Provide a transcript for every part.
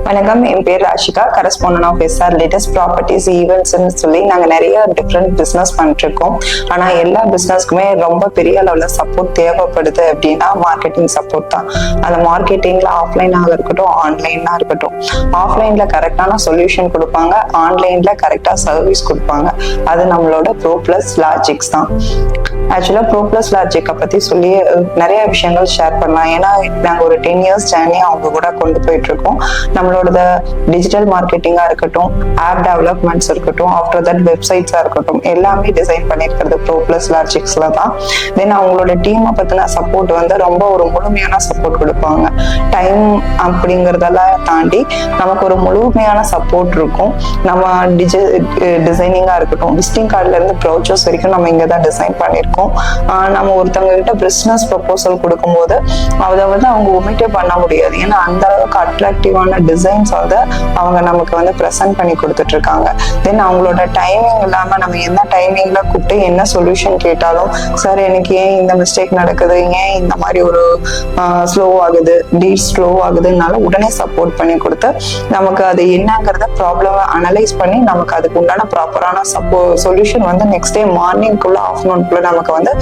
வணக்கம், என் பேர் Rashika, correspondent of SR latest properties ஈவெண்ட்ஸ்ன்னு சொல்லி நாங்கள் நிறைய டிஃப்ரெண்ட் பிஸ்னஸ் பண்ணிட்டு இருக்கோம். ஆனால் எல்லா பிஸ்னஸ்க்குமே ரொம்ப பெரிய அளவில் சப்போர்ட் தேவைப்படுது அப்படின்னா மார்க்கெட்டிங் சப்போர்ட் தான். அந்த மார்க்கெட்டிங்கில் ஆஃப்லைனாக இருக்கட்டும், ஆன்லைனாக இருக்கட்டும். ஆஃப்லைனில் கரெக்டான சொல்யூஷன் கொடுப்பாங்க, ஆன்லைனில் கரெக்டாக சர்வீஸ் கொடுப்பாங்க. அது நம்மளோட ப்ரோ ப்ளஸ் லாஜிக்ஸ் தான். ஆக்சுவலாக ப்ரோ ப்ளஸ் லாஜிக்கை பற்றி சொல்லி நிறைய விஷயங்கள் ஷேர் பண்ணலாம். ஏன்னா நாங்கள் ஒரு 10 இயர்ஸ் ஜேர்னி அவங்க கூட கொண்டு போயிட்டு இருக்கோம். நம்மளோட டிஜிட்டல் மார்க்கெட்டிங்காக இருக்கட்டும், ஆப் டெவலப்மெண்ட்ஸ் இருக்கட்டும், ஆஃப்டர் தட் வெப்சைட்ஸாக இருக்கட்டும், எல்லாமே டிசைன் பண்ணியிருக்கிறது ப்ரோ ப்ளஸ் லாஜிக்ஸில் தான். தென் அவங்களோட டீமை பற்றின சப்போர்ட் வந்து ரொம்ப ஒரு முழுமையான சப்போர்ட் கொடுப்பாங்க. டைம் அப்படிங்கிறதெல்லாம் தாண்டி நமக்கு ஒரு முழுமையான சப்போர்ட் இருக்கும். நம்ம டிசைனிங்காக இருக்கட்டும், விசிட்டிங் கார்டுலேருந்து ப்ரௌச்சர்ஸ் வரைக்கும் நம்ம இங்கே தான் டிசைன் பண்ணியிருக்கோம். நம்ம ஒருத்தவங்க கிட்ட பிஸ்னஸ் ப்ரொபோசல் கொடுக்கும்போது அதை வந்து அவங்க ஒமிட்டே பண்ண முடியாது. ஏன்னா அந்த அளவுக்கு அட்ராக்டிவான டிசைன்ஸ் வந்து அவங்க நமக்கு வந்து ப்ரெசென்ட் பண்ணி கொடுத்துட்டு இருக்காங்க. தென் அவங்களோட டைமிங் இல்லாமல் நம்ம என்ன டைமிங்ல கூப்பிட்டு என்ன சொல்யூஷன் கேட்டாலும், சார் எனக்கு ஏன் இந்த மிஸ்டேக் நடக்குது, ஏன் இந்த மாதிரி ஒரு ஸ்லோ ஆகுது, டீட் ஸ்லோ ஆகுதுனால உடனே சப்போர்ட் பண்ணி கொடுத்து நமக்கு அது என்னங்கிறத ப்ராப்ளமை அனலைஸ் பண்ணி நமக்கு அதுக்கு உண்டான ப்ராப்பரான சொல்யூஷன் வந்து நெக்ஸ்ட் டே மார்னிங்குள்ள ஆஃப்டர்நூனுக்குள்ள நமக்கு வந்து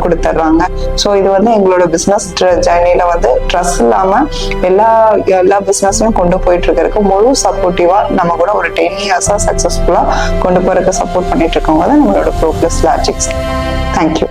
கொடுத்துட்றாங்க. ஸோ இது வந்து எங்களோட பிஸ்னஸ் ஜர்னியில வந்து ட்ரஸ்ட் இல்லாமல் எல்லா பிஸ்னஸும் கொண்டு போயிட்டு இருக்கிறதுக்கு முழு சப்போர்ட்டிவா நம்ம கூட ஒரு 10 இயர்ஸா சக்சஸ்ஃபுல்லா கொண்டு போறதுக்கு சப்போர்ட் பண்ணிட்டு இருக்கவங்க தான் நம்மளோட ப்ரோ ப்ளஸ் லாஜிக்ஸ். தேங்க்யூ.